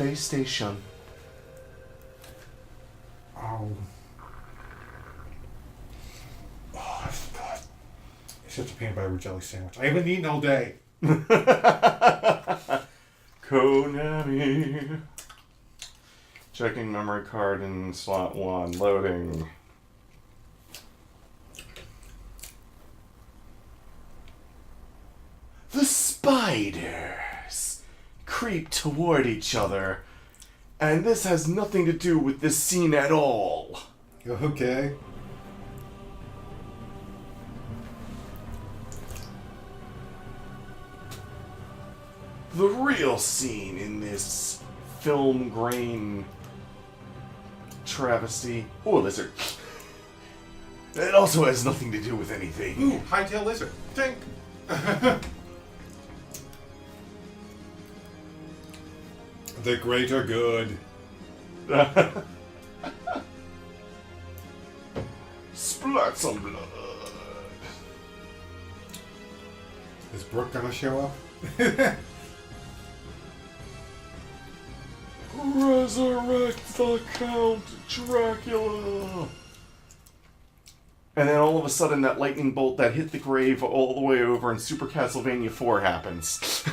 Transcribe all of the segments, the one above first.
space station. Oh. Oh, it's such a peanut butter jelly sandwich. I haven't eaten all day. Konami. Checking memory card in slot 1. Loading. The spiders creep toward each other, and this has nothing to do with this scene at all. Okay. The real scene in this film grain travesty. Oh, a lizard. It also has nothing to do with anything. Ooh, hightail lizard. Tink. The greater good. Splat some blood. Is Brooke gonna show up? Resurrect the Count Dracula. And then all of a sudden that lightning bolt that hit the grave all the way over in Super Castlevania 4 happens.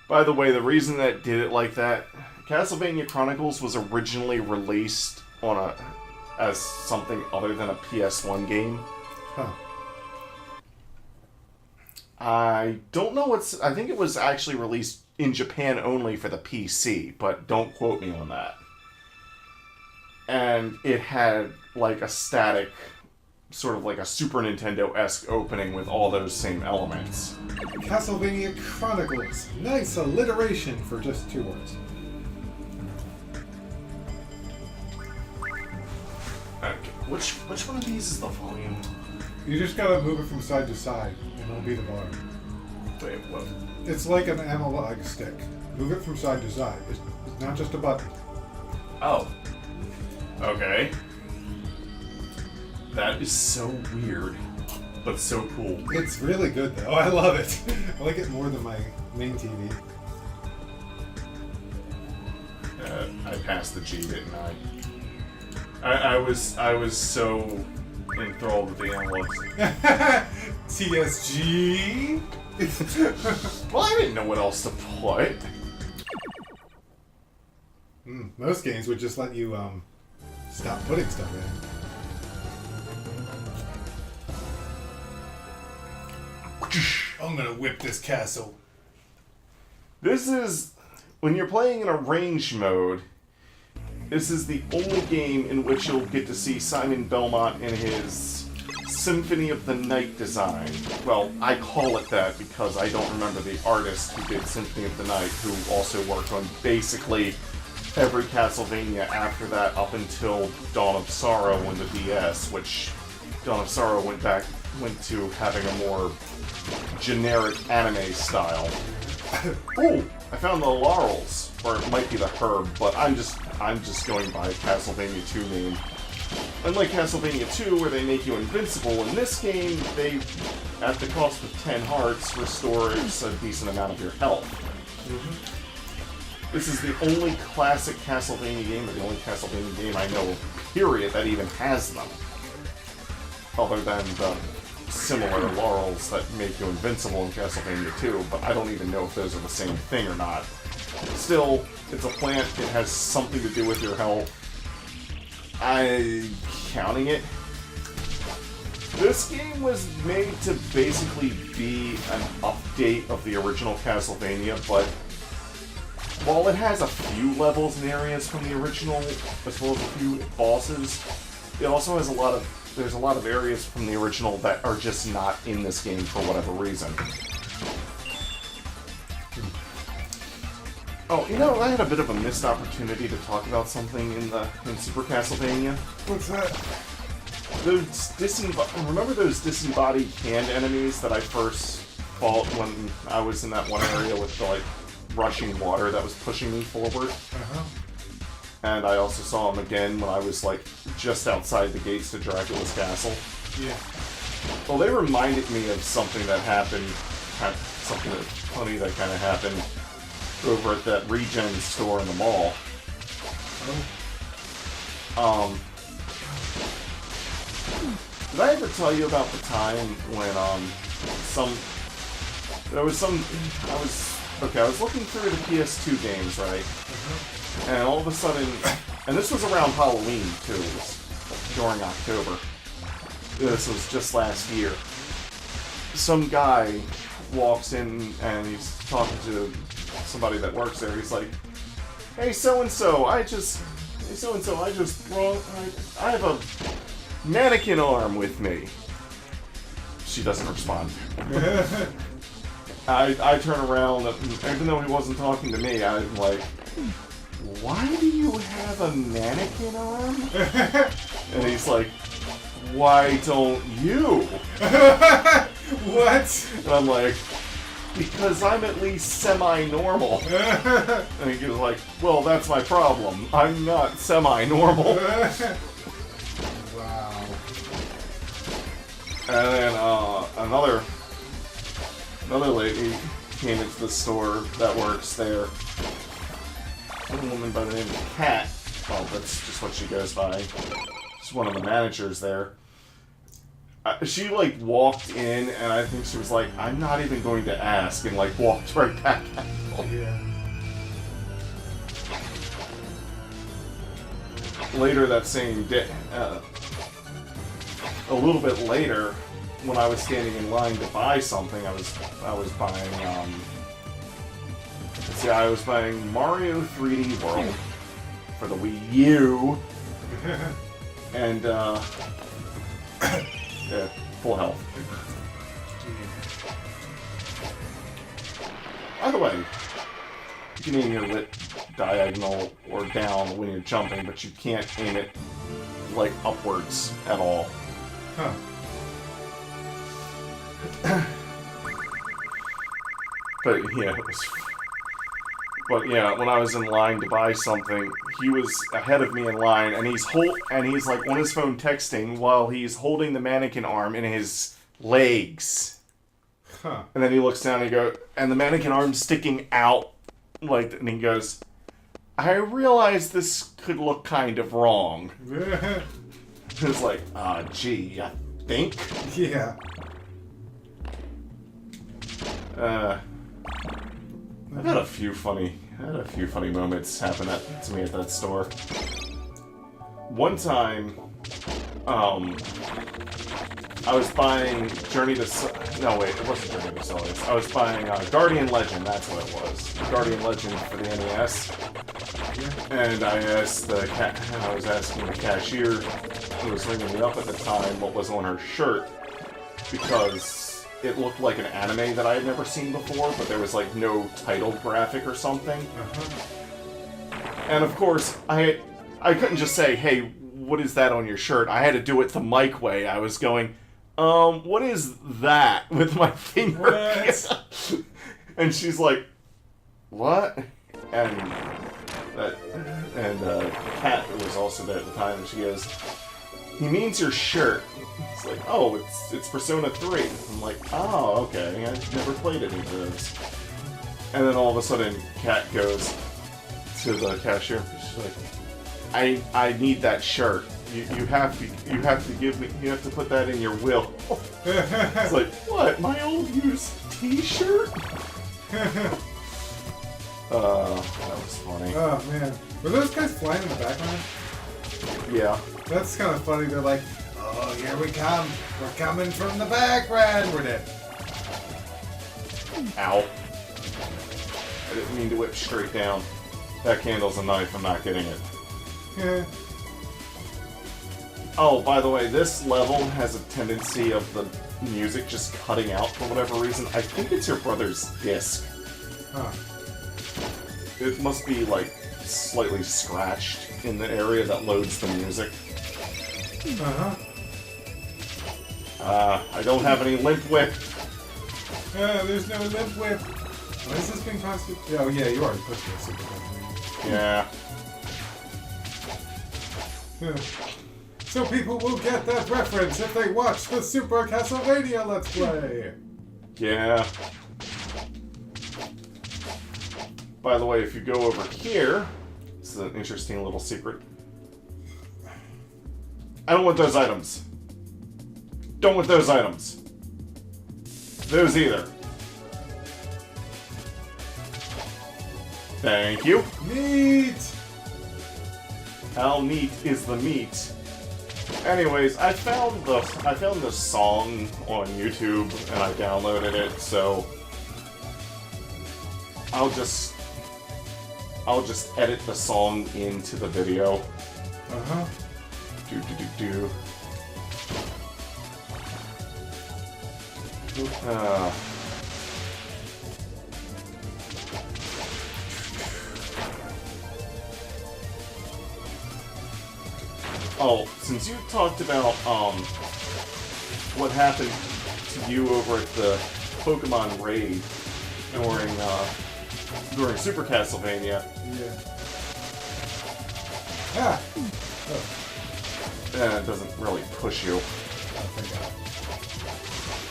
By the way, the reason that did it like that, Castlevania Chronicles was originally released on as something other than a PS1 game. Huh. I don't know I think it was actually released in Japan only for the PC, but don't quote me on that. And it had like a static, sort of like a Super Nintendo-esque opening with all those same elements. Castlevania Chronicles. Nice alliteration for just 2 words. Okay, which one of these is the volume? You just gotta move it from side to side, and it'll be the bar. Wait, what? It's like an analog stick. Move it from side to side. It's not just a button. Oh. Okay. That is so weird, but so cool. It's really good, though. I love it. I like it more than my main TV. I passed the G, didn't I? I was so enthralled with the analogs. TSG? Well, I didn't know what else to put. Most games would just let you stop putting stuff in. I'm gonna whip this castle. This is, when you're playing in a range mode, this is the only game in which you'll get to see Simon Belmont in his Symphony of the Night design. Well, I call it that because I don't remember the artist who did Symphony of the Night, who also worked on basically every Castlevania after that up until Dawn of Sorrow on the DS, which Dawn of Sorrow went to having a more generic anime style. Ooh, I found the laurels, or it might be the herb, but I'm just going by Castlevania 2 name. Unlike Castlevania 2, where they make you invincible, in this game, they, at the cost of 10 hearts, restore a decent amount of your health. Mm-hmm. This is the only classic Castlevania game, or the only Castlevania game I know of, period, that even has them. Other than the similar laurels that make you invincible in Castlevania 2, but I don't even know if those are the same thing or not. Still, it's a plant, it has something to do with your health. I'm counting it. This game was made to basically be an update of the original Castlevania, but while it has a few levels and areas from the original, as well as a few bosses, it also has there's a lot of areas from the original that are just not in this game for whatever reason. Oh, you know, I had a bit of a missed opportunity to talk about something in Super Castlevania. What's that? Remember those disembodied hand enemies that I first fought when I was in that one area with the, rushing water that was pushing me forward? Uh-huh. And I also saw them again when I was, just outside the gates to Dracula's castle. Yeah. Well, they reminded me of something that happened, something funny that kind of happened over at that regen store in the mall. Did I ever tell you about the time when I was looking through the PS2 games, right? And all of a sudden, and this was around Halloween too, it was during October. This was just last year. Some guy walks in and he's talking to somebody that works there. He's like, "Hey, so-and-so, I have a mannequin arm with me." She doesn't respond. I turn around, and even though he wasn't talking to me, I'm like, "Why do you have a mannequin arm?" And he's like, "Why don't you?" What? And I'm like, "Because I'm at least semi-normal." And he goes like, "Well, that's my problem. I'm not semi-normal." Wow. And then another lady came into the store that works there. A woman by the name of Kat. Well, that's just what she goes by. She's one of the managers there. She like walked in, and I think she was like, "I'm not even going to ask," and like walked right back out. Yeah. Later that same day, a little bit later, when I was standing in line to buy something, I was buying Mario 3D World for the Wii U, and yeah, full health. By the way, you can aim your lit diagonal or down when you're jumping, but you can't aim it like upwards at all. Huh. But yeah, when I was in line to buy something, he was ahead of me in line, and he's like on his phone texting while he's holding the mannequin arm in his legs. Huh. And then he looks down and and the mannequin arm's sticking out, and he goes, "I realize this could look kind of wrong." It's like, gee, I think. Yeah. I've had a few funny moments happen to me at that store. One time, I was buying no wait, it wasn't Journey to Solace. I was buying Guardian Legend, that's what it was. Guardian Legend for the NES. And I was asking the cashier who was ringing me up at the time what was on her shirt, because it looked like an anime that I had never seen before, but there was like no title graphic or something. And of course, I couldn't just say, "Hey, what is that on your shirt?" I had to do it the Mike way. I was going, "What is that?" with my finger. And she's like, "What?" And Kat was also there at the time, and she goes, "He means your shirt." It's like, "Oh, it's Persona 3. I'm like, "Oh, okay. I've never played any of those." And then all of a sudden, Kat goes to the cashier. She's like, I need that shirt. You have to give me. You have to put that in your will." It's like, "What? My old used T-shirt?" That was funny. Oh man, were those guys flying in the background? Yeah. That's kind of funny. They're like, "Oh, here we come. We're coming from the background." We're dead. Ow. I didn't mean to whip straight down. That candle's a knife, I'm not getting it. Yeah. Oh, by the way, this level has a tendency of the music just cutting out for whatever reason. I think it's your brother's disc. Huh. It must be, like, slightly scratched in the area that loads the music. I don't have any limp whip. There's no limp whip. Why is this being posted? Oh yeah, you already pushed it. Yeah. So people will get that reference if they watch the Super Castlevania Let's Play. Yeah. By the way, if you go over here, this is an interesting little secret. I don't want those items. Don't want those items. Those either. Thank you. Meat! How neat is the meat? Anyways, I found the song on YouTube and I downloaded it, so I'll just edit the song into the video. Uh-huh. Do. Oh, since you talked about what happened to you over at the Pokemon raid during Super Castlevania. Yeah. Ah! Oh. It doesn't really push you. Oh, thank God.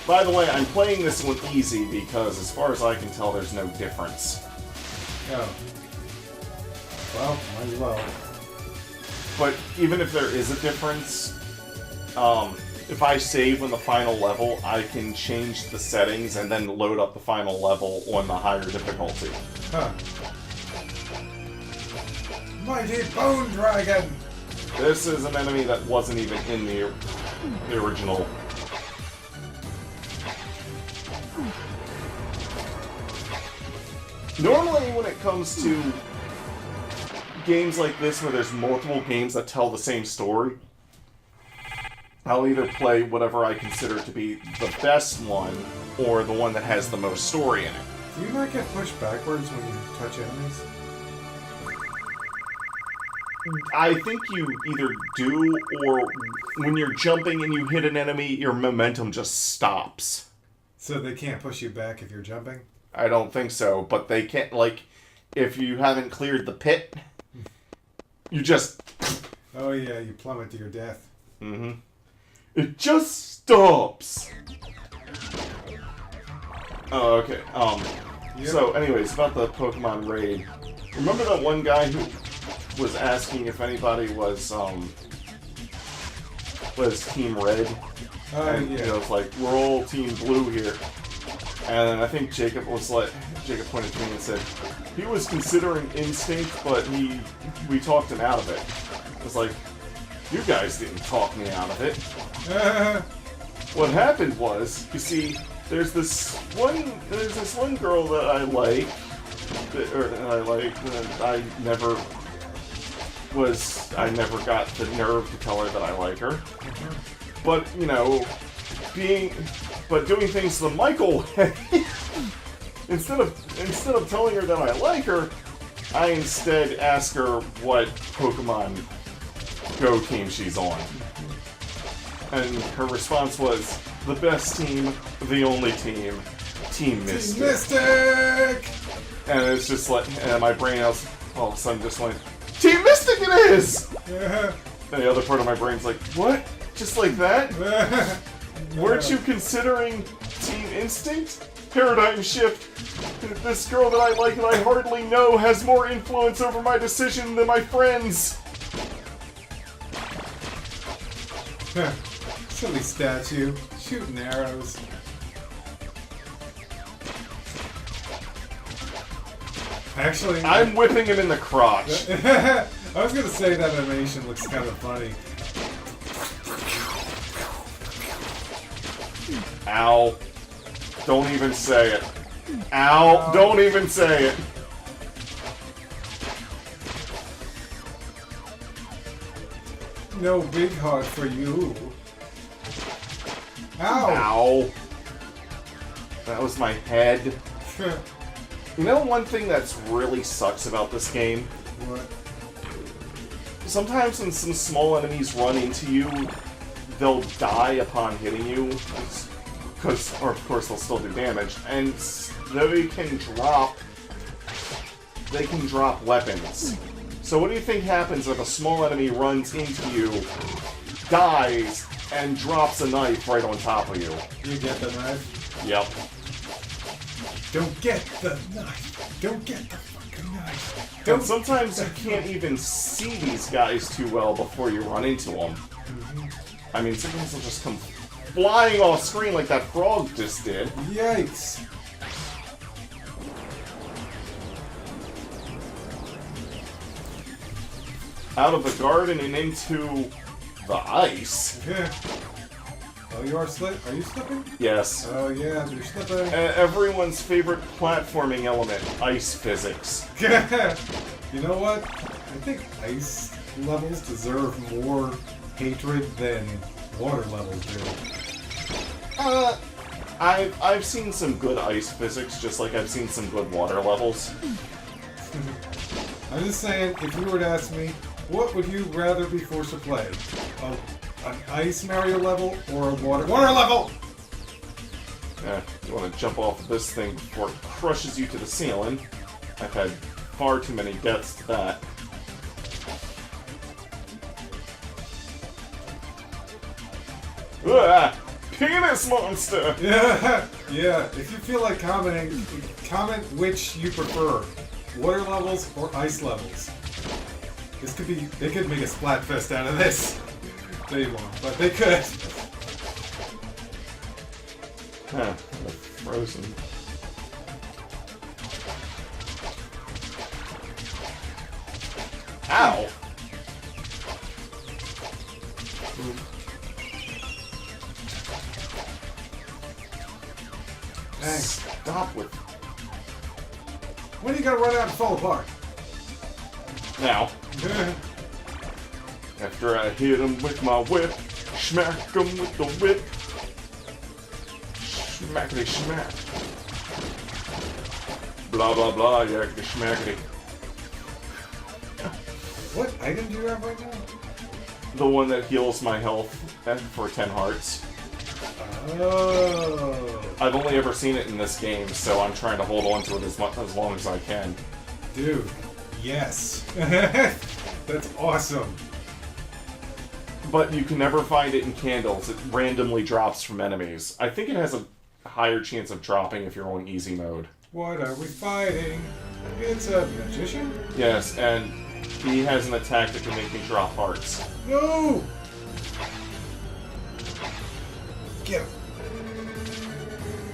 By the way, I'm playing this one easy because, as far as I can tell, there's no difference. Oh. Well, might as well. But even if there is a difference, if I save on the final level, I can change the settings and then load up the final level on the higher difficulty. Huh. Mighty Bone Dragon! This is an enemy that wasn't even in the original. Normally, when it comes to games like this where there's multiple games that tell the same story, I'll either play whatever I consider to be the best one or the one that has the most story in it. Do you not get pushed backwards when you touch enemies? I think you either do, or when you're jumping and you hit an enemy, your momentum just stops. So they can't push you back if you're jumping? I don't think so, but they can't, like, if you haven't cleared the pit, you just... Oh yeah, you plummet to your death. Mm-hmm. It just stops! Oh, okay, Yep. So, anyways, about the Pokemon raid. Remember that one guy who was asking if anybody was Team Red? And, yeah. you know, it's like, we're all Team Blue here. And I think Jacob pointed to me and said, he was considering Instinct, but we talked him out of it. It's like, you guys didn't talk me out of it. What happened was, you see, there's this one girl that I like, that I never got the nerve to tell her that I like her. But, you know, doing things the Michael way, instead of telling her that I like her, I instead ask her what Pokemon Go team she's on. And her response was, the best team, the only team, Team Mystic. Team Mystic! And it's just like, and my brain all of a sudden just went, Team Mystic it is! Yeah. And the other part of my brain's like, what? Just like that? Weren't you considering Team Instinct? Paradigm shift. This girl that I like and I hardly know has more influence over my decision than my friends. Silly statue. Shooting arrows. Actually, I'm whipping him in the crotch. I was gonna say that animation looks kind of funny. Ow. Don't even say it. Ow. Don't even say it. No big heart for you. Ow! Ow. That was my head. You know one thing that's really sucks about this game? What? Sometimes when some small enemies run into you, they'll die upon hitting you. Or of course they'll still do damage. And they can drop weapons. So what do you think happens if a small enemy runs into you, dies, and drops a knife right on top of you? You get the knife? Yep. Don't get the knife! Don't get the fucking And sometimes you can't even see these guys too well before you run into them. I mean, sometimes they'll just come flying off screen like that frog just did. Yikes. Out of the garden and into the ice. Yeah. Oh, you are Are you slipping? Yes. Oh, yeah, you're slipping. Everyone's favorite platforming element, ice physics. You know what? I think ice levels deserve more hatred than water levels do. I've seen some good ice physics, just like I've seen some good water levels. I'm just saying, if you were to ask me, what would you rather be forced to play? An ice Mario level or a water level? You want to jump off of this thing before it crushes you to the ceiling. I've had far too many deaths to that. Penis monster! Yeah, yeah. If you feel like commenting, comment which you prefer, water levels or ice levels. They could make a Splatfest out of this. They won't, but they could. Huh, frozen. Ow! Thanks. Stop with... When are you gonna run out and fall apart? Now. After I hit him with my whip, smack him with the whip. Smackety smack. Blah blah blah, yakety smackety. What item do you have right now? The one that heals my health for 10 hearts. Oh. I've only ever seen it in this game, so I'm trying to hold on to it as long as I can. Dude, yes. That's awesome. But you can never find it in candles. It randomly drops from enemies. I think it has a higher chance of dropping if you're on easy mode. What are we fighting? It's a magician? Yes, and he has an attack that can make me drop hearts. No! Get him.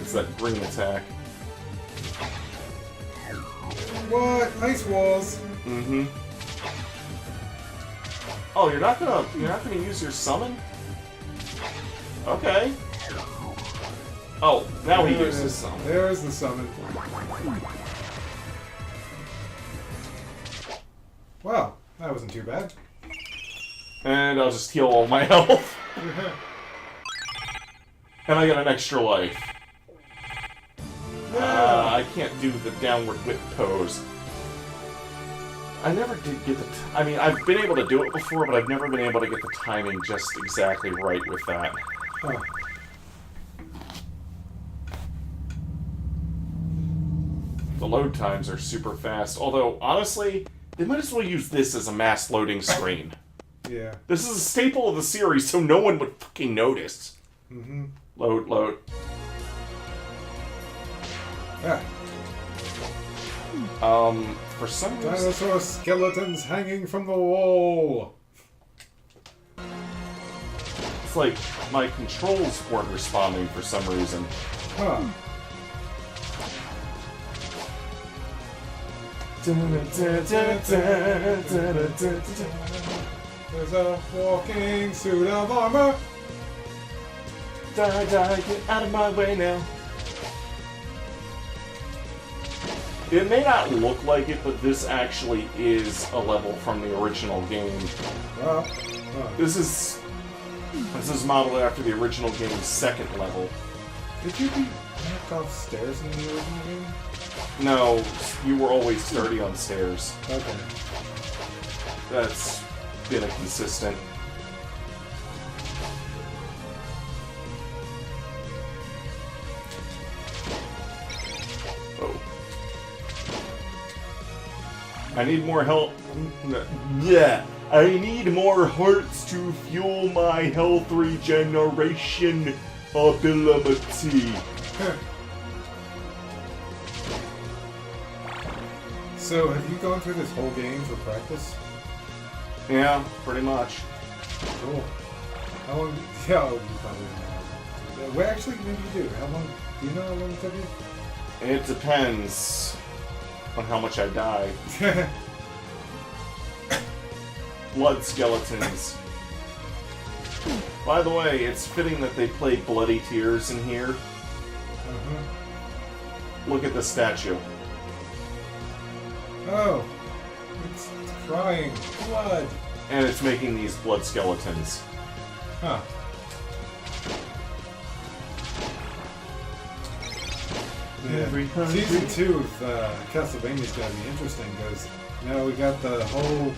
It's that green attack. What? Ice walls? Mm-hmm. Oh, you're not gonna use your summon? Okay. Oh, now he uses summon. There's the summon. Wow, that wasn't too bad. And I'll just heal all my health. And I got an extra life. I can't do the downward whip pose. I never did get the... I mean, I've been able to do it before, but I've never been able to get the timing just exactly right with that. Huh. The load times are super fast, although, honestly, they might as well use this as a mass loading screen. Yeah. This is a staple of the series, so no one would fucking notice. Mm-hmm. Load, load. Yeah. For some reason... Dinosaur skeletons hanging from the wall. It's like my controls weren't responding for some reason. Huh. There's a walking suit of armor. Die, die, get out of my way now. It may not look like it, but this actually is a level from the original game. This is modeled after the original game's second level. Did you beat knocked off stairs in the original game? No, you were always sturdy on stairs. Okay. That's been a consistent. Oh. I need more help. Yeah. I need more hearts to fuel my health regeneration ability. So, have you gone through this whole game for practice? Yeah, pretty much. Cool. How long? Yeah, you probably know. Well, actually, maybe you do. How long? Do you know how long it took you? It depends on how much I die. Blood skeletons. By the way, it's fitting that they played Bloody Tears in here. Uh-huh. Look at the statue. Oh, it's crying blood. And it's making these blood skeletons. Huh. Yeah. Season 2 of Castlevania is going to be interesting because now we got the whole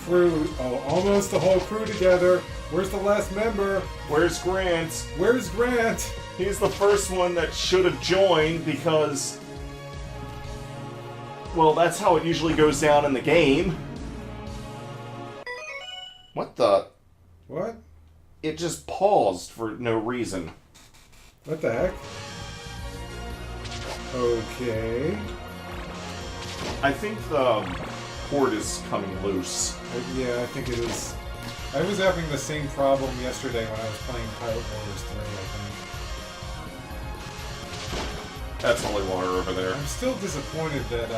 crew, almost the whole crew together. Where's the last member? Where's Grant? Where's Grant? He's the first one that should have joined because, well, that's how it usually goes down in the game. What the? What? It just paused for no reason. What the heck? Okay. I think the cord is coming loose. Yeah, I think it is. I was having the same problem yesterday when I was playing Pilot Warriors 3, I think. That's holy water over there. I'm still disappointed that,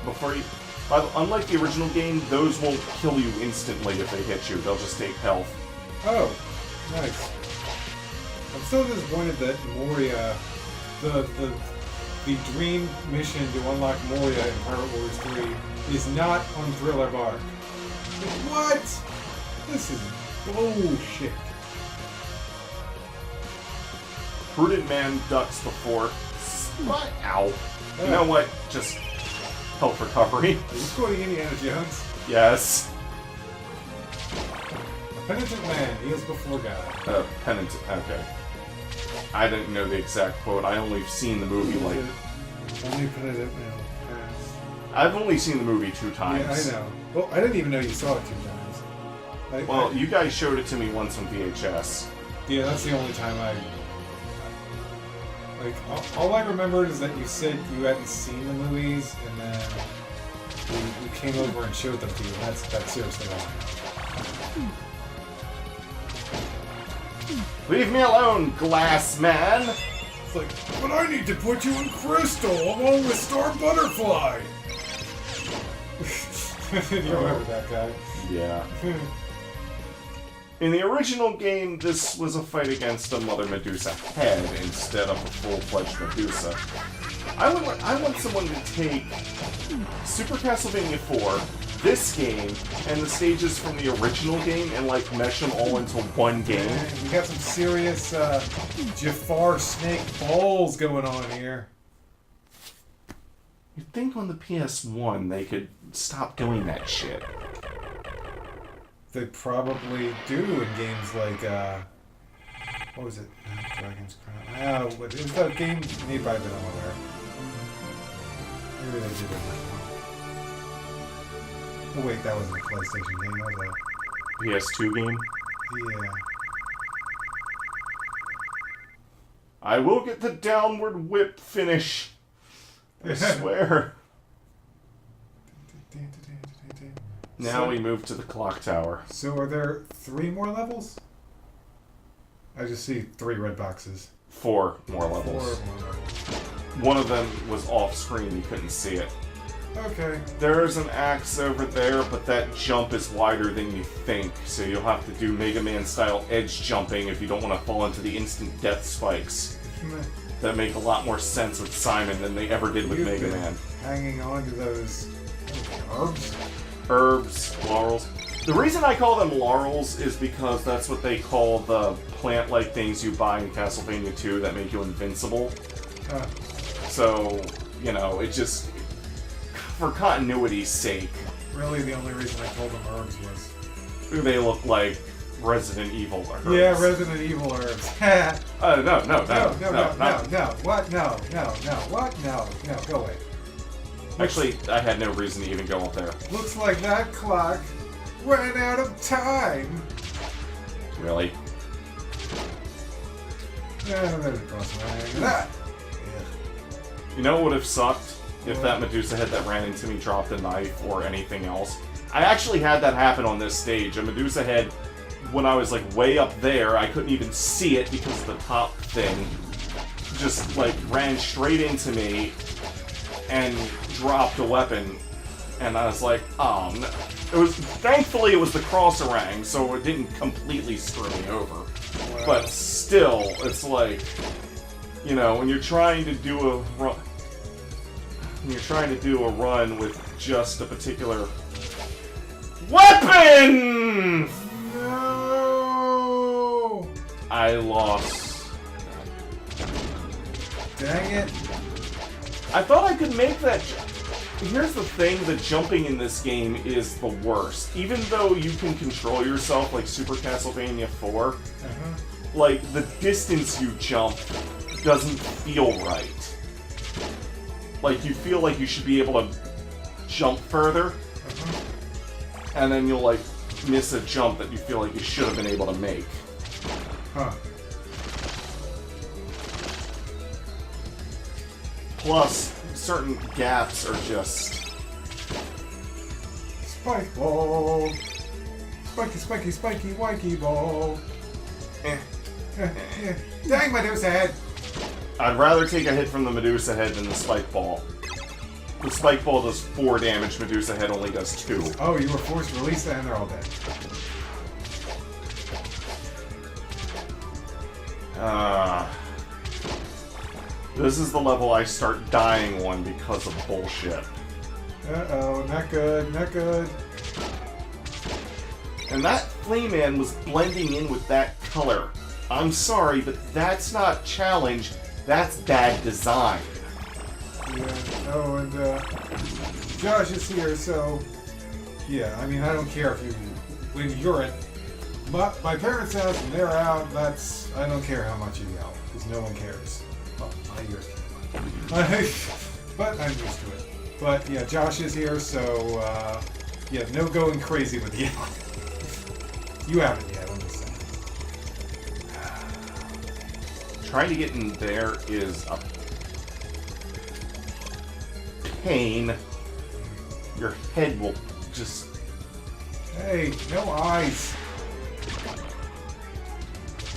Before you... Unlike the original game, those won't kill you instantly if they hit you. They'll just take health. Oh, nice. I'm still disappointed that Moria, the dream mission to unlock Moria in Pirate Warriors 3 is not on Thriller Bark. What? This is bullshit. Prudent man ducks before... Ow. You know what? Just... health recovery. Are you quoting Indiana Jones? Yes. A penitent man heals before God. Penitent... Okay. I didn't know the exact quote. I only seen the movie, like... Only penitent man will pass. I've only seen the movie 2 times. Yeah, I know. Well, I didn't even know you saw it 2 times. You guys showed it to me once on VHS. Yeah, that's the only time I... Like, all I remember is that you said you hadn't seen the movies, and then you came over and showed them to you. That's seriously all. Leave me alone, glass man! It's like, but I need to put you in crystal along with Star Butterfly! You remember that guy? Yeah. In the original game, this was a fight against a Mother Medusa head instead of a full-fledged Medusa. I want someone to take Super Castlevania 4, this game, and the stages from the original game and, like, mesh them all into one game. Yeah, we got some serious Jafar Snake balls going on here. You'd think on the PS1 they could stop doing that shit. They probably do in games like, what was it? Dragon's Crown. What is that game made by Vanillaware? Maybe they did it. Oh wait, that wasn't a PlayStation game, was it? PS2 game? Yeah. I will get the downward whip finish. I swear. Now we move to the clock tower. So are there 3 more levels? I just see 3 red boxes. 4 more levels. 4 more levels. One of them was off screen, you couldn't see it. Okay. There's an axe over there, but that jump is wider than you think, so you'll have to do Mega Man style edge jumping if you don't want to fall into the instant death spikes. That make a lot more sense with Simon than they ever did with Mega Man. Hanging on to those herbs? Herbs, laurels. The reason I call them laurels is because that's what they call the plant-like things you buy in Castlevania 2 that make you invincible. So, you know, it just... for continuity's sake. Really, the only reason I called them herbs was... They look like Resident Evil herbs. Yeah, Resident Evil herbs. No. What? No. What? No. Go away. Actually, I had no reason to even go up there. Looks like that clock ran out of time. Really? Yeah, maybe cross my that. You know what would have sucked? if that Medusa head that ran into me dropped a knife or anything else. I actually had that happen on this stage. A Medusa head, when I was like way up there, I couldn't even see it because the top thing just like ran straight into me and dropped a weapon. And I was like, oh no. Thankfully it was the cross-orang, so it didn't completely screw me over. Wow. But still, it's like, you know, when you're trying to do a run, with just a particular weapon! No! I lost. Dang it. I thought I could make that. Here's the thing, the jumping in this game is the worst. Even though you can control yourself like Super Castlevania 4, like, the distance you jump doesn't feel right. Like, you feel like you should be able to jump further, and then you'll, like, miss a jump that you feel like you should have been able to make. Huh. Plus, certain gaps are just... Spike ball! Spiky, spiky, spiky, wikey ball! Dang, Medusa head! I'd rather take a hit from the Medusa head than the spike ball. The spike ball does 4 damage, Medusa head only does 2. Oh, you were forced to release that and they're all dead. This is the level I start dying on because of bullshit. Uh-oh, not good, not good. And that Flayman was blending in with that color. I'm sorry, but that's not challenge, that's bad design. Yeah, oh, and Josh is here, so... Yeah, I mean, I don't care if you... When you're at my parents' house and they're out, that's... I don't care how much you yell, because no one cares. Well, my ears can't. But I'm used to it. But, yeah, Josh is here, so, yeah, no going crazy with yelling. You haven't yet, I'm just saying. Trying to get in there is a pain. Your head will just... Hey, no eyes.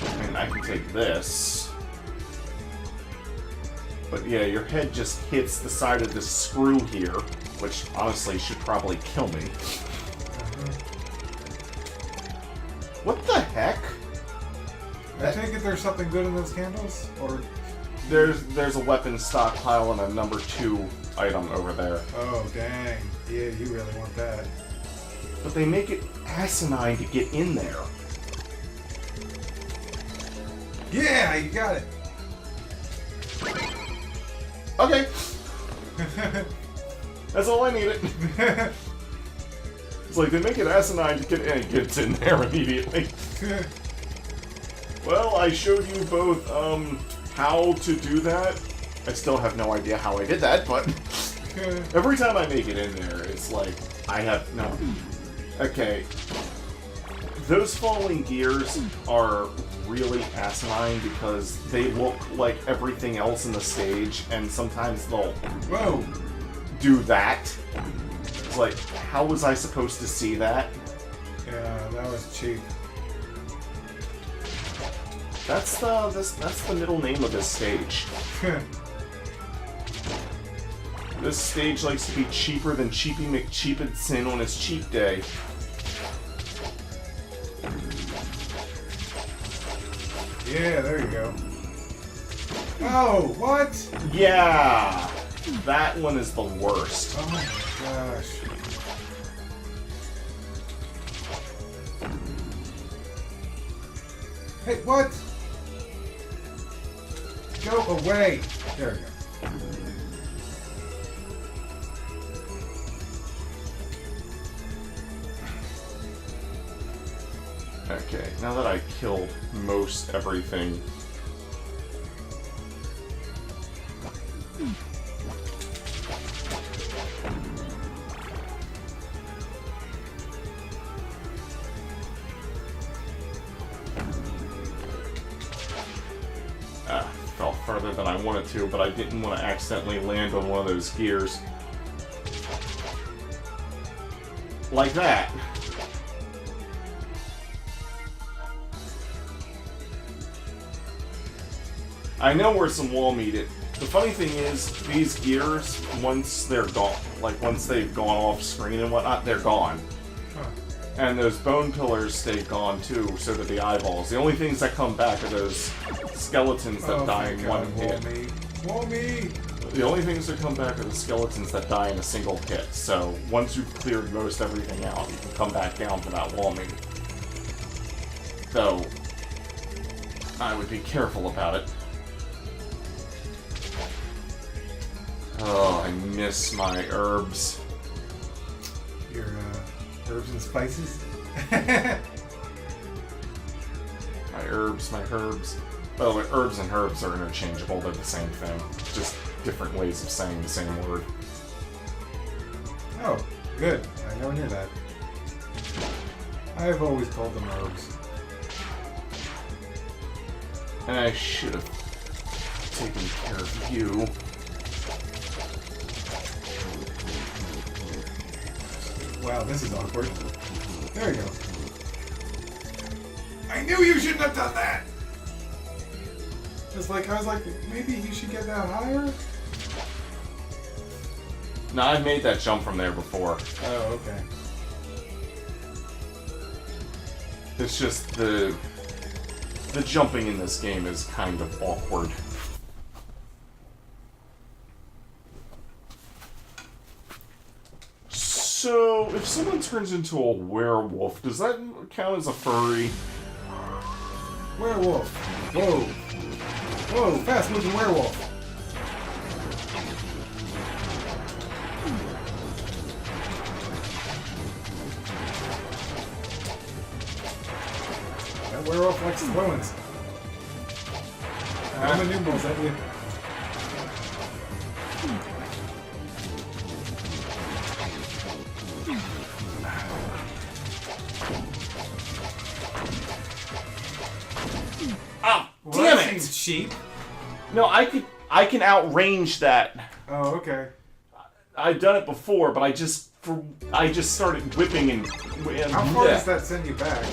I mean, I can take this. But yeah, your head just hits the side of this screw here, which honestly should probably kill me. What the heck? I take it there's something good in those candles? Or... There's a weapon stockpile and a number 2 item over there. Oh, dang. Yeah, you really want that. But they make it asinine to get in there. Yeah, you got it. Okay. That's all I needed. It's like they make it asinine to get in, and it gets in there immediately. Well, I showed you both how to do that. I still have no idea how I did that, but every time I make it in there, it's like I have no. Okay. Those falling gears are really asinine because they look like everything else in the stage, and sometimes they'll do that. It's like, how was I supposed to see that? Yeah, that was cheap. That's the middle name of this stage. This stage likes to be cheaper than Cheapy McCheapidson on his cheap day. Yeah, there you go. Oh, what? Yeah! That one is the worst. Oh my gosh. Hey, what? Go away! There we go. Okay, now that I killed most everything... fell further farther than I wanted to, but I didn't want to accidentally land on one of those gears. Like that. I know where some wall meet it. The funny thing is, these gears, once they're gone, like once they've gone off screen and whatnot, they're gone. Huh. And those bone pillars stay gone too, so do the eyeballs. The only things that come back are those skeletons that die in one hit. Wall me! The only things that come back are the skeletons that die in a single hit. So once you've cleared most everything out, you can come back down for that wall meet. Though, I would be careful about it. Oh, I miss my herbs. Your herbs and spices? My herbs. By the way, herbs and herbs are interchangeable. They're the same thing. Just different ways of saying the same word. Oh, good. I never knew that. I've always called them herbs. And I should have taken care of you. Wow, this is awkward. There you go. I knew you shouldn't have done that! I was like, maybe you should get that higher? No, I've made that jump from there before. Oh, okay. It's just the jumping in this game is kind of awkward. So, if someone turns into a werewolf, does that count as a furry? Werewolf. Whoa. Whoa, fast-moving werewolf. That werewolf likes throw-ins. I'm a new balls at you. Damn it! Sheep. No, I can outrange that. Oh, okay. I've done it before, but I just started whipping and How far does that send you back?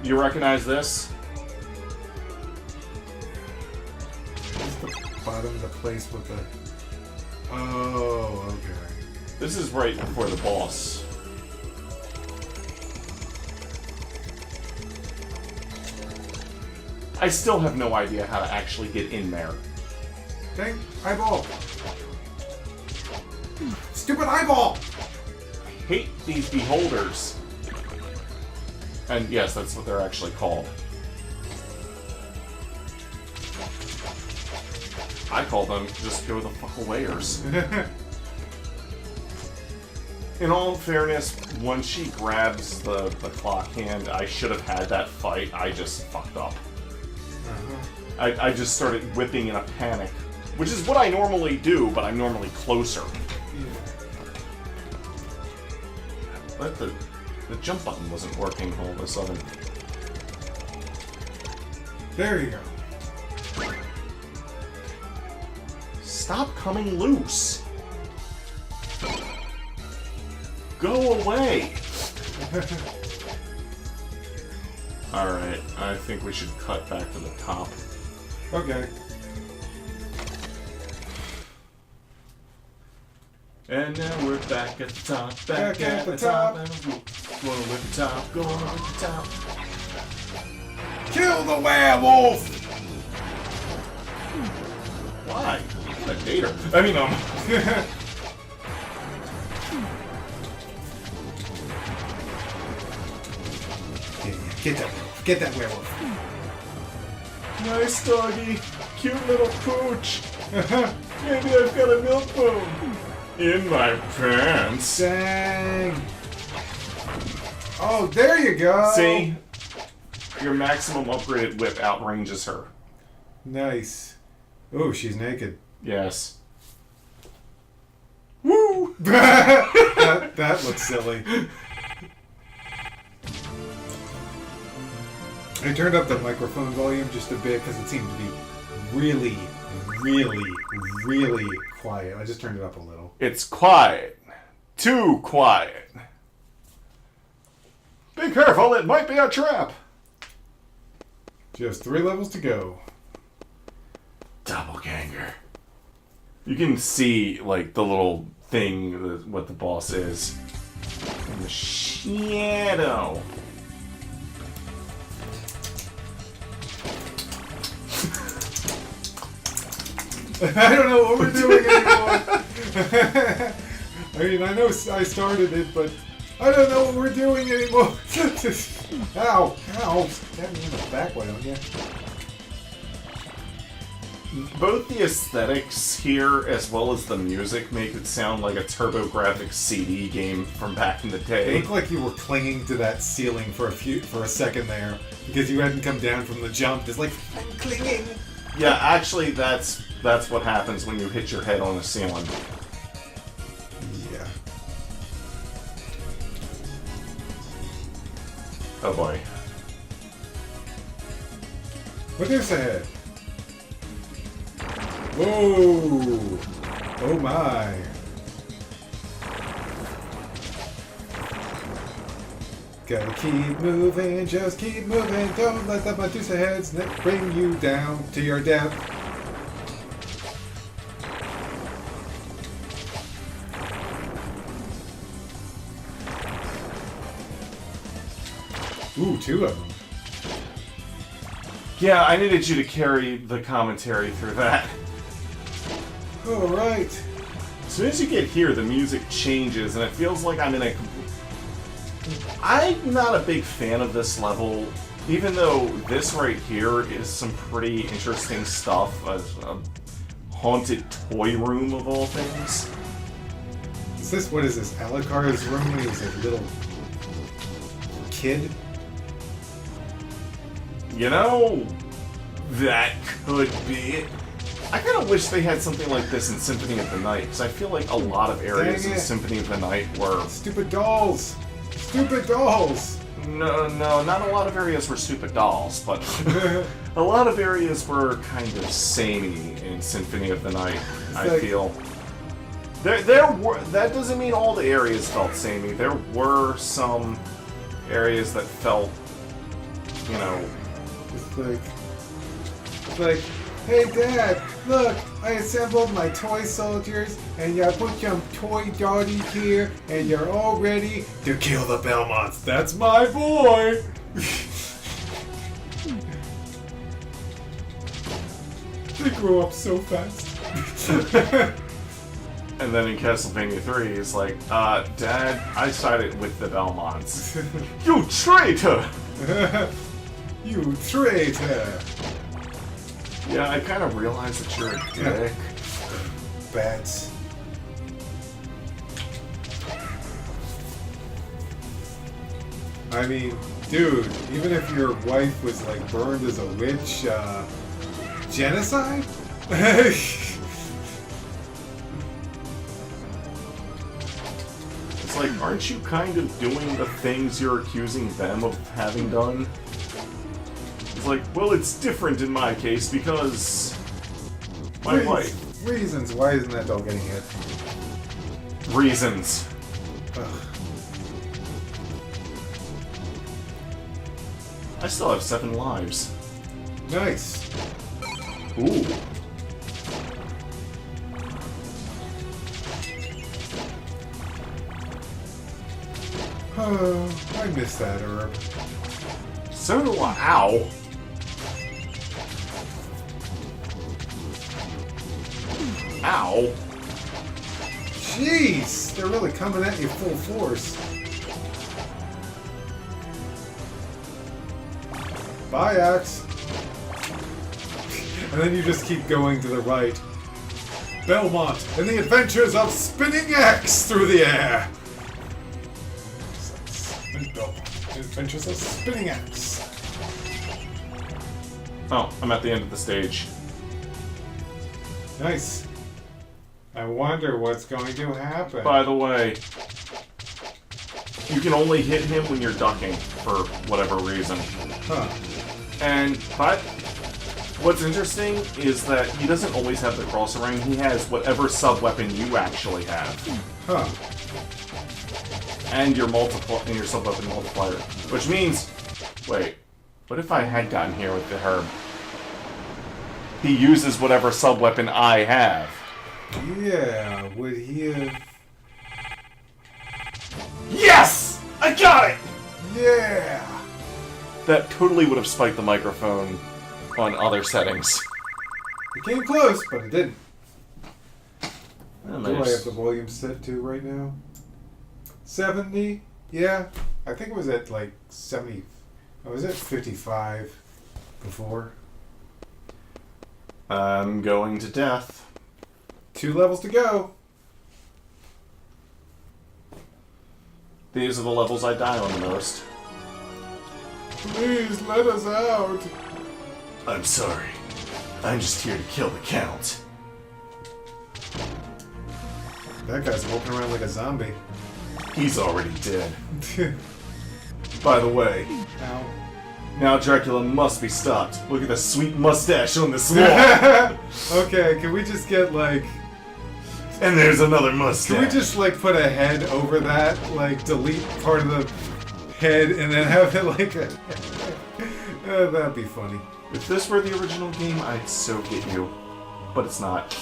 You recognize this? What's the bottom of the place with the... Oh, okay. This is right before the boss. I still have no idea how to actually get in there. Dang, eyeball. Stupid eyeball! I hate these beholders. And yes, that's what they're actually called. I call them just go the fuck awayers. In all fairness, when she grabs the clock hand, I should have had that fight. I just fucked up. I just started whipping in a panic, which is what I normally do, but I'm normally closer. Yeah. But the jump button wasn't working all of a sudden. There you go. Stop coming loose! Go away! Alright, I think we should cut back to the top. Okay. And now we're back at the top, back at the top, and going with the top, going with the top. Kill the werewolf! Why? What a dater. I mean, Get that werewolf. Nice doggy. Cute little pooch. Maybe I've got a milk bone in my pants. Dang. Oh, there you go. See? Your maximum upgraded whip outranges her. Nice. Oh, she's naked. Yes. Woo! that looks silly. I turned up the microphone volume just a bit because it seemed to be really, really, really quiet. I just turned it up a little. It's quiet. Too quiet. Be careful, it might be a trap. Just 3 levels to go. Doppelganger. You can see, like, the little thing, what the boss is. In the shadow. I don't know what we're doing anymore. I mean, I know I started it, but I don't know what we're doing anymore. Ow! Ow! Stab me in the back, why don't you? Both the aesthetics here, as well as the music, make it sound like a TurboGrafx CD game from back in the It day. looked like you were clinging to that ceiling for a second there, because you hadn't come down from the jump. It's like, I'm clinging! Yeah, actually, that's what happens when you hit your head on the ceiling. Yeah. Oh boy. What is ahead? Whoa! Oh my! Gotta keep moving, just keep moving. Don't let the Medusa heads bring you down to your death. Ooh, 2 of them. Yeah, I needed you to carry the commentary through that. All right. As soon as you get here, the music changes, and it feels like I'm in a... I'm not a big fan of this level, even though this right here is some pretty interesting stuff. A haunted toy room, of all things. Is this, what is this, Alucard's room? He's a little kid? You know, that could be it. I kind of wish they had something like this in Symphony of the Night, because I feel like a lot of areas Dang in it. Symphony of the Night were... Stupid dolls! Stupid dolls! No, not a lot of areas were stupid dolls, but a lot of areas were kind of samey in Symphony of the Night, I like- feel. There were... That doesn't mean all the areas felt samey. There were some areas that felt, you know... It's like, hey Dad, look, I assembled my toy soldiers, and I put some toy doggies here, and you're all ready to kill the Belmonts. That's my boy! They grow up so fast. And then in Castlevania 3, it's like, Dad, I sided with the Belmonts. You traitor! You traitor! Yeah, I kind of realized that you're a dick. Bats. I mean, dude, even if your wife was like burned as a witch, genocide? It's like, aren't you kind of doing the things you're accusing them of having done? It's like, well, it's different in my case because my wife. Reasons. Why isn't that dog getting hit? Reasons. Ugh. I still have 7 lives. Nice. Ooh. Oh, I miss that herb. So do I. Ow. Ow. Jeez, they're really coming at you full force. Bye, Axe. And then you just keep going to the right. Belmont and the adventures of Spinning Axe through the air. Belmont, the adventures of Spinning Axe. Oh, I'm at the end of the stage. Nice. I wonder what's going to happen. By the way, you can only hit him when you're ducking, for whatever reason. Huh. And, but, What's interesting is that he doesn't always have the crosser ring. He has whatever sub-weapon you actually have. Huh. And your sub-weapon multiplier. Which means... Wait. What if I had gotten here with the herb? He uses whatever sub-weapon I have. Yeah, would he have... Yes! I got it! Yeah! That totally would have spiked the microphone on other settings. It came close, but it didn't. Oh, Do I have the volume set to right now? 70? Yeah. I think it was at like 70. I was at 55 before. I'm going to death. 2 levels to go. These are the levels I die on the most. Please let us out. I'm sorry. I'm just here to kill the Count. That guy's walking around like a zombie. He's already dead. By the way, Ow. now Dracula must be stopped. Look at the sweet mustache on this wall. Okay, can we just get like... And there's another mustache. Can we just like put a head over that? Like delete part of the head and then have it like a... that'd be funny. If this were the original game, I'd so get you. But it's not.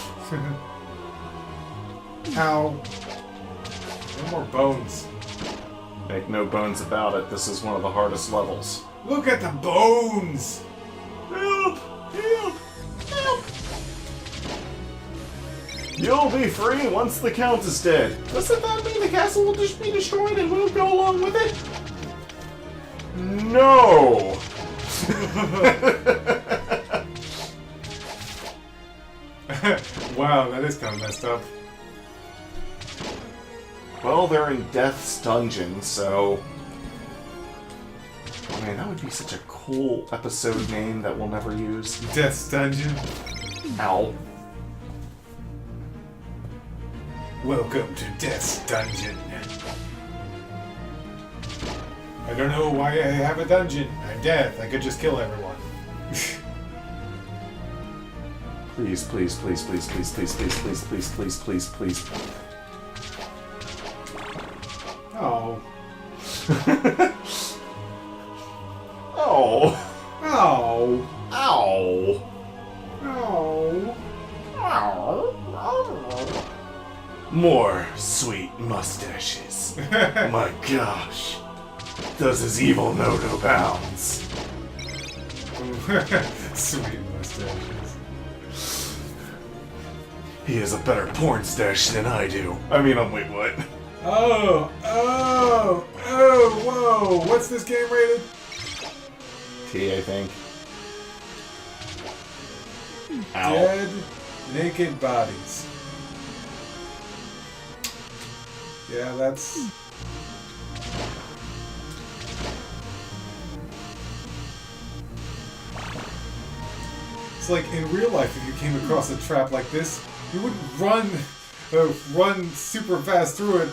Ow. No more bones. Make no bones about it, this is one of the hardest levels. Look at the bones! Help! Help! Help! You'll be free once the Count is dead. Doesn't that mean the castle will just be destroyed and we'll go along with it? No! Wow, that is kind of messed up. Well, they're in Death's Dungeon, so... Man, that would be such a cool episode name that we'll never use. Death's Dungeon. Ow. Welcome to Death's Dungeon. I don't know why I have a dungeon. I'm Death. I could just kill everyone. Please, please, please, please, please, please, please, please, please, please, please, please. Oh. Oh. Oh. Ow. Oh. Ow. More sweet mustaches. My gosh. Does his evil know no bounds? Sweet mustaches. He has a better porn stash than I do. I mean, wait, what? Oh, oh, oh, whoa. What's this game rated? T, I think. Ow. Dead, naked bodies. Yeah, that's... It's like, in real life, if you came across a trap like this, you wouldn't run super fast through it,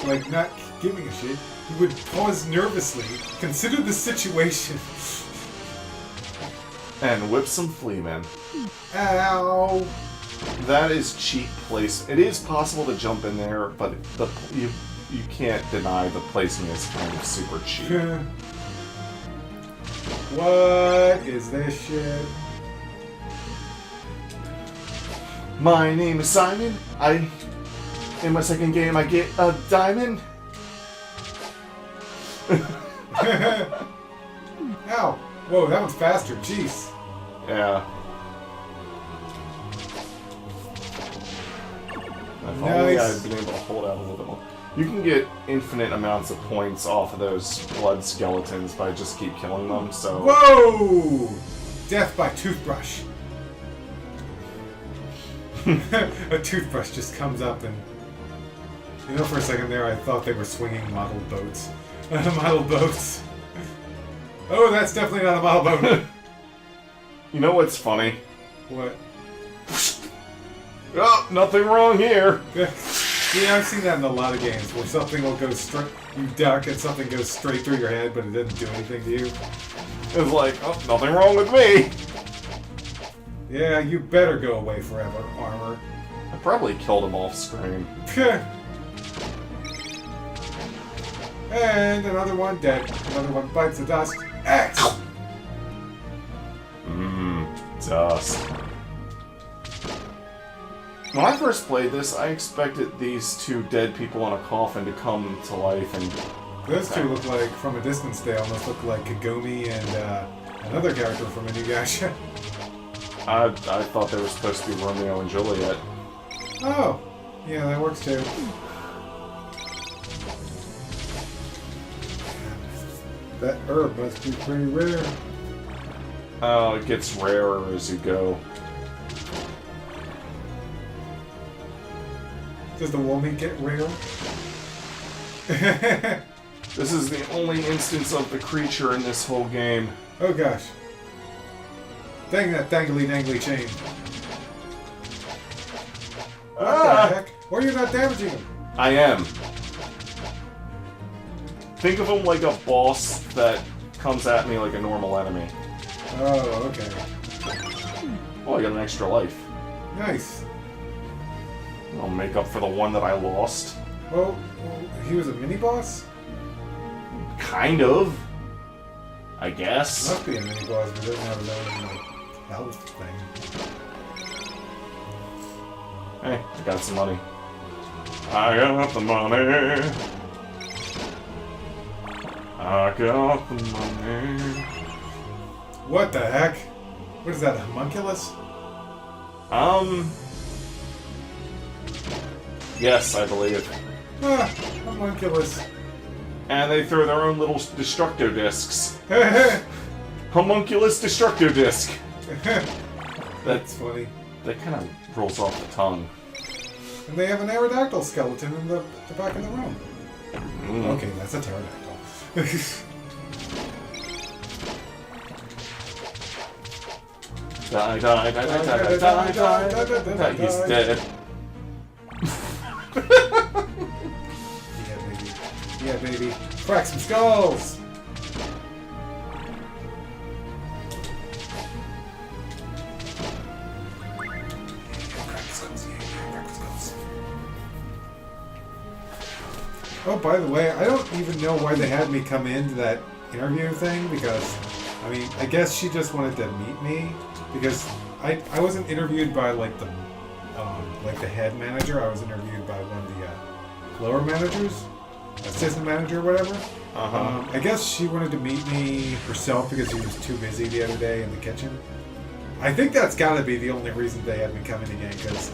like, not giving a shit. You would pause nervously, consider the situation. And whip some flea men. Ow! That is cheap place. It is possible to jump in there, but you can't deny the placing is kind of super cheap. What is this shit? My name is Simon. In my second game, I get a diamond. Ow! Whoa, that one's faster. Jeez. Yeah. If only I'd been able to hold out a little bit more. You can get infinite amounts of points off of those blood skeletons by just keep killing them, so... Whoa! Death by toothbrush. A toothbrush just comes up and... You know, for a second there, I thought they were swinging model boats. Model boats. Oh, that's definitely not a model boat. You know what's funny? What? Oh, nothing wrong here. Yeah, I've seen that in a lot of games where something will go straight, you duck and something goes straight through your head, but it doesn't do anything to you. It's like, oh, nothing wrong with me. Yeah, you better go away forever, armor. I probably killed him off screen. And another one dead. Another one bites the dust. X! Dust. When I first played this, I expected these two dead people in a coffin to come to life and... Those two look like, from a distance, they almost look like Kagome and another character from Inuyasha. I thought they were supposed to be Romeo and Juliet. Oh, yeah, that works too. That herb must be pretty rare. Oh, it gets rarer as you go. Does the woman get rare? This is the only instance of the creature in this whole game. Oh gosh. Dang that dangly dangly chain. What the heck? Why are you not damaging him? I am. Think of him like a boss that comes at me like a normal enemy. Oh, okay. Oh, I got an extra life. Nice. I'll make up for the one that I lost. Well, he was a mini-boss? Kind of. I guess. Must be a mini-boss, but doesn't have his own health thing. Hey, I got some money. I got the money. I got the money. What the heck? What is that, a homunculus? Yes, I believe. Ah, homunculus. And they throw their own little destructo discs. Homunculus destructo disc. That's funny. That kind of rolls off the tongue. And they have an Aerodactyl skeleton in the back of the room. Okay, that's a pterodactyl. Die, die, die, die, die, die, die, die. He's dead. Yeah, baby. Yeah, baby. Crack some skulls! Oh, by the way, I don't even know why they had me come into that interview thing, because, I mean, I guess she just wanted to meet me, because I wasn't interviewed by, like, the head manager. I was interviewed by one of the lower managers, assistant manager, whatever. I guess she wanted to meet me herself because she was too busy the other day in the kitchen. I think that's got to be the only reason they had me come in again, because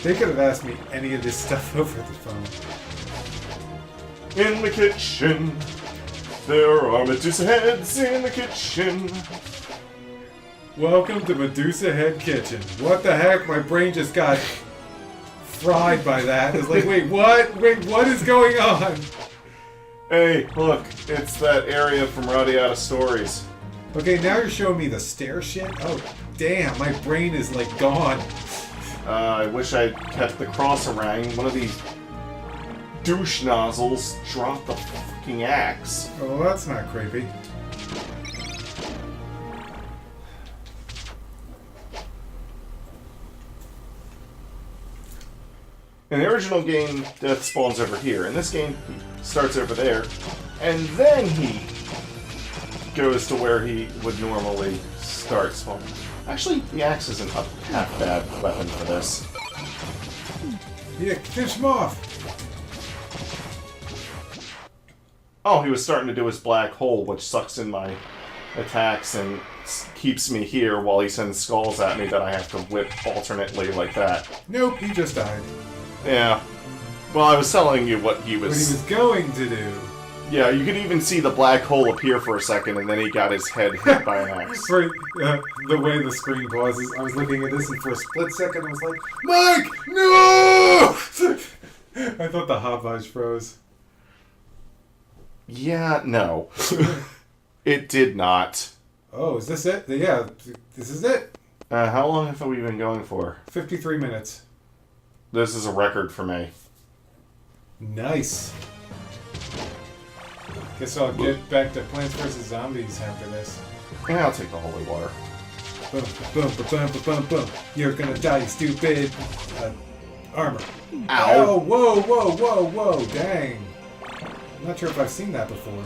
they could have asked me any of this stuff over the phone. In the kitchen, there are Medusa heads in the kitchen. Welcome to Medusa Head Kitchen. What the heck? My brain just got fried by that. It's like, wait, what? Wait, what is going on? Hey, look, it's that area from Rowdy Out of Stories. Okay, now you're showing me the stair shit? Oh, damn, my brain is like gone. I wish I'd kept the cross-a-rang. One of these douche nozzles dropped the fucking axe. Oh, well, that's not creepy. In the original game, death spawns over here. In this game, he starts over there, and then he goes to where he would normally start spawning. Actually, the axe isn't a half bad weapon for this. Yeah, finish him off. Oh, he was starting to do his black hole, which sucks in my attacks and keeps me here while he sends skulls at me that I have to whip alternately like that. Nope, he just died. Yeah. Well, I was telling you what he was... What he was going to do. Yeah, you could even see the black hole appear for a second, and then he got his head hit by an axe. For the way the screen pauses, I was looking at this, and for a split second I was like, Mike, no! I thought the Havage froze. Yeah, no. It did not. Oh, is this it? Yeah, this is it. How long have we been going for? 53 minutes. This is a record for me. Nice. Guess I'll get back to Plants vs. Zombies after this. Yeah, I'll take the holy water. Boom, boom, boom, boom, boom, boom. You're gonna die, you stupid. Armor. Ow. Oh, whoa, whoa, whoa, whoa, dang. I'm not sure if I've seen that before.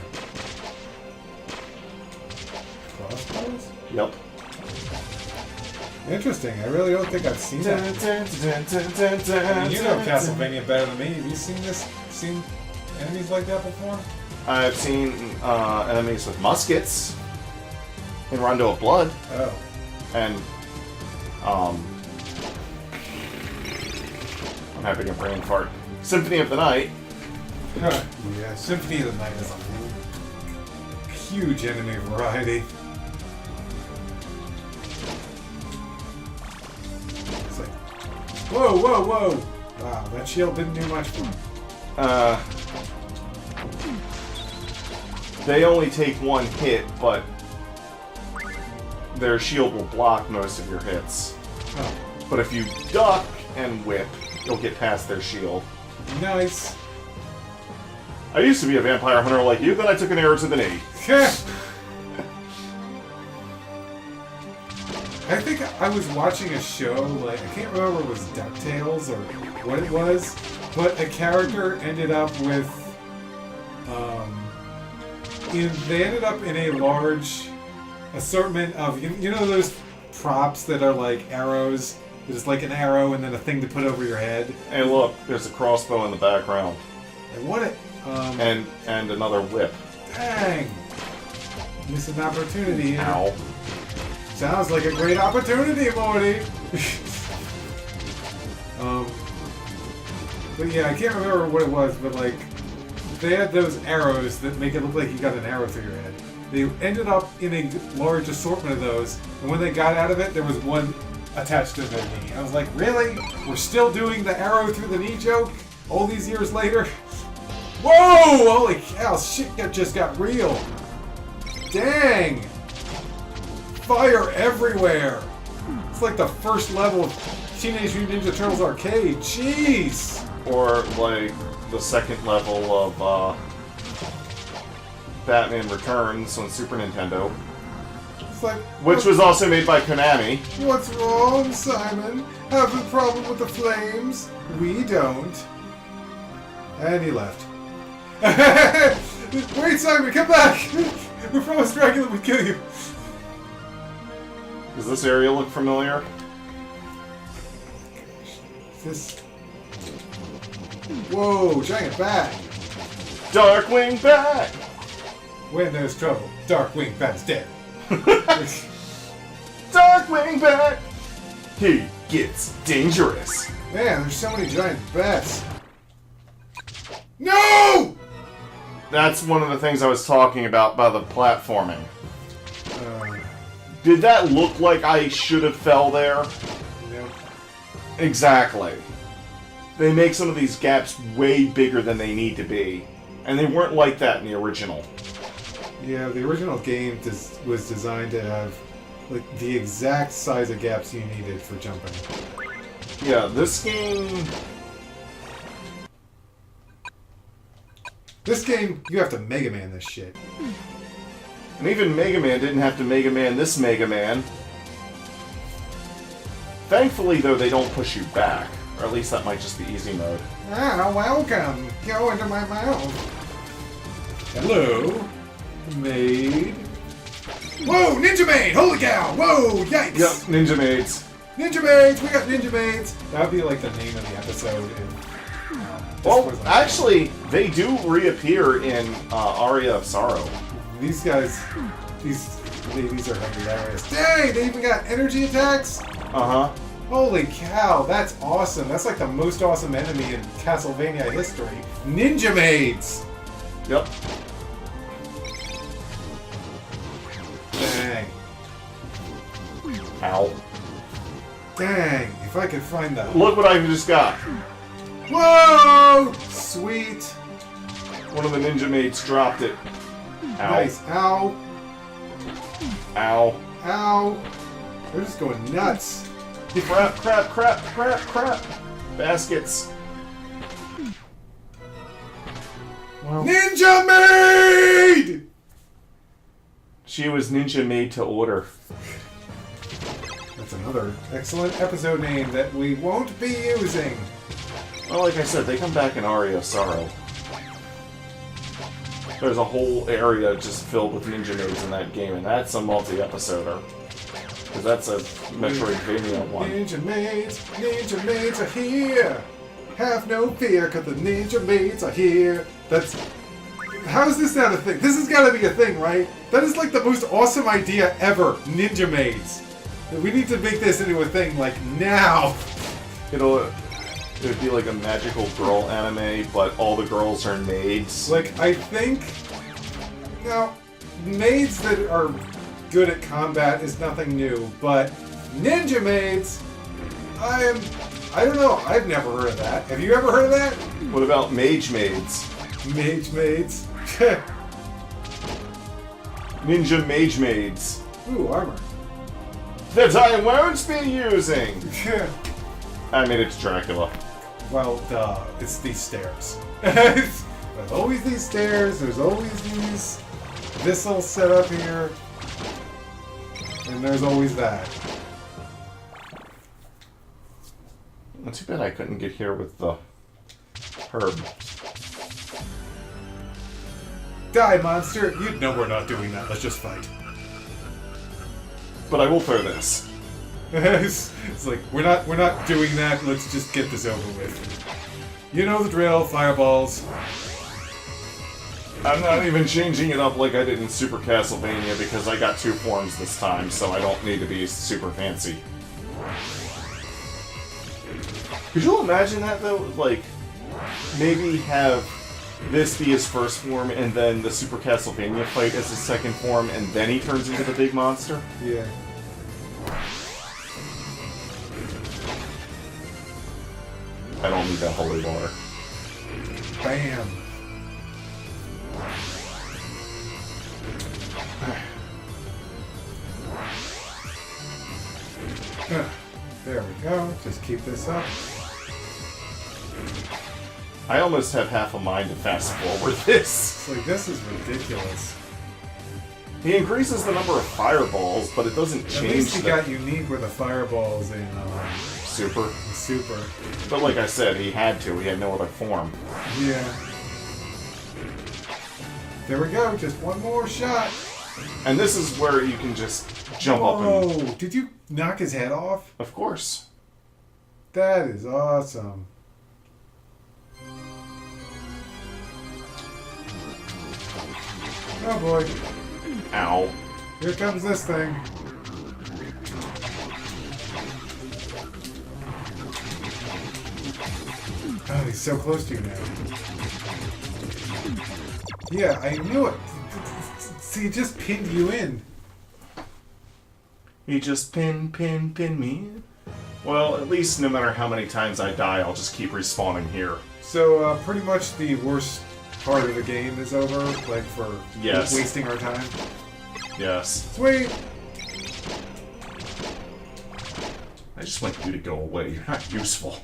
Crossbows? Yep. Interesting. I really don't think I've seen that. I mean, you know Castlevania better than me. Have you seen enemies like that before? I've seen enemies with muskets in Rondo of Blood. Oh. And, I'm having a brain fart. Symphony of the Night. Yeah, Symphony of the Night is a huge enemy variety. It's like, whoa, whoa, whoa! Wow, that shield didn't do much for him. They only take one hit, but their shield will block most of your hits. Oh, But if you duck and whip, you'll get past their shield. nice. I used to be a vampire hunter like you, then I took an arrow to the knee. I think I was watching a show, like, I can't remember if it was DuckTales or what it was, but a character ended up with, they ended up in a large assortment of, you know those props that are like arrows? There's like an arrow and then a thing to put over your head. Hey look, there's a crossbow in the background. I want it. And another whip. Dang. Missed an opportunity here. Ow. Sounds like a great opportunity, Morty. But yeah, I can't remember what it was, but like, they had those arrows that make it look like you got an arrow through your head. They ended up in a large assortment of those, and when they got out of it, there was one attached to their knee. I was like, really? We're still doing the arrow through the knee joke? All these years later? Whoa! Holy cow, shit just got real. Dang! Fire everywhere! It's like the first level of Teenage Mutant Ninja Turtles Arcade. Jeez! Or like the second level of Batman Returns on Super Nintendo. It's like, Which was also made by Konami. what's wrong, Simon? Have a problem with the flames? We don't. And he left. Wait, Simon, come back! We promised Dracula would kill you. Does this area look familiar? This. Whoa, giant bat! Darkwing Bat! When there's trouble, Darkwing Bat's dead. Darkwing Bat! He gets dangerous. Man, there's so many giant bats. No! That's one of the things I was talking about by the platforming. Uh, Did that look like I should have fell there? no. Exactly. They make some of these gaps way bigger than they need to be. And they weren't like that in the original. Yeah, the original game was designed to have like the exact size of gaps you needed for jumping. Yeah, this game... This game, you have to Mega Man this shit. And even Mega Man didn't have to Mega Man this Mega Man. Thankfully, though, they don't push you back. Or at least that might just be easy mode. Ah, welcome. Go into my mouth. Hello, maid. Whoa, Ninja Maid! Holy cow! Whoa, yikes! Yep, Ninja Maids. Ninja Maids! We got Ninja Maids! That would be like the name of the episode. Well, actually, they do reappear in Aria of Sorrow. These guys, these ladies are hilarious. Dang, they even got energy attacks? Uh-huh. Holy cow, that's awesome. That's like the most awesome enemy in Castlevania history. Ninja Maids! Yep. Dang. Ow. Dang, if I could find that. Look what I just got. Whoa! Sweet. One of the Ninja Maids dropped it. Ow. Nice. Ow. Ow. Ow. They're just going nuts. Crap, crap, crap, crap, crap. Baskets. Well, Ninja Maid! she was Ninja Maid to order. another excellent episode name that we won't be using. Well, like I said, they come back in Aria of Sorrow. There's a whole area just filled with ninja maids in that game, and that's a multi-episoder. Because that's a Metroidvania one. Ninja maids are here! Have no fear, cause the ninja maids are here! That's... How is this not a thing? This has gotta be a thing, right? That is like the most awesome idea ever, ninja maids. We need to make this into a thing, like, now! It would be like a magical girl anime, but all the girls are maids. Like, I think... Now, maids that are good at combat is nothing new, but ninja maids, I don't know, I've never heard of that. Have you ever heard of that? What about mage maids? Mage maids? Ninja mage maids. Ooh, armor. That I won't be using! I made it to Dracula. Well, duh, it's these stairs. There's always these stairs, there's always these... This'll set up here. And there's always that. Well, too bad I couldn't get here with the herb. Die, monster! You'd know we're not doing that, let's just fight. But I will throw this. It's like, we're not doing that, let's just get this over with. You know the drill, fireballs. I'm not even changing it up like I did in Super Castlevania because I got 2 forms this time, so I don't need to be super fancy. Could you imagine that though? Like, maybe have this be his first form and then the Super Castlevania fight as his second form and then he turns into the big monster? Yeah. I don't need that holy water. Bam. There we go. Just keep this up. I almost have half a mind to fast forward this. It's like, this is ridiculous. He increases the number of fireballs, but it doesn't At change least he the got unique with the fireballs in super. Super. But like I said, he had to. He had no other form. Yeah. There we go. Just one more shot. And this is where you can just jump up and... Oh, did you knock his head off? Of course. That is awesome. Oh boy. Ow. Here comes this thing. Oh, he's so close to you now. Yeah, I knew it. See, he just pinned you in. He just pin me. Well, at least no matter how many times I die, I'll just keep respawning here. So, pretty much the worst part of the game is over, like, for Yes. wasting our time. Yes. Sweet! I just want you to go away. You're not useful.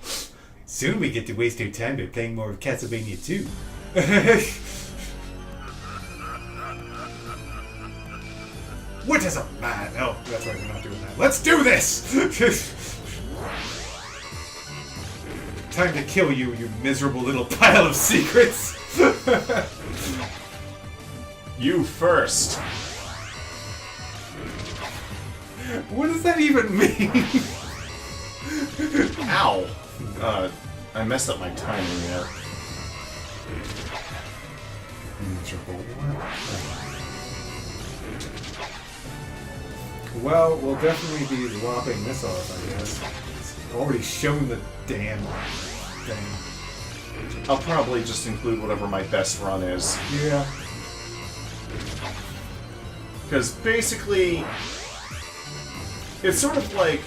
Soon we get to waste our time by playing more of Castlevania 2. What is a man? Oh, that's right, we're not doing that. Let's do this! Time to kill you, you miserable little pile of secrets! You first. What does that even mean? Ow. I messed up my timing there. Well, we'll definitely be lopping this off, I guess. It's already shown the damn thing. I'll probably just include whatever my best run is. Yeah. Because basically, it's sort of like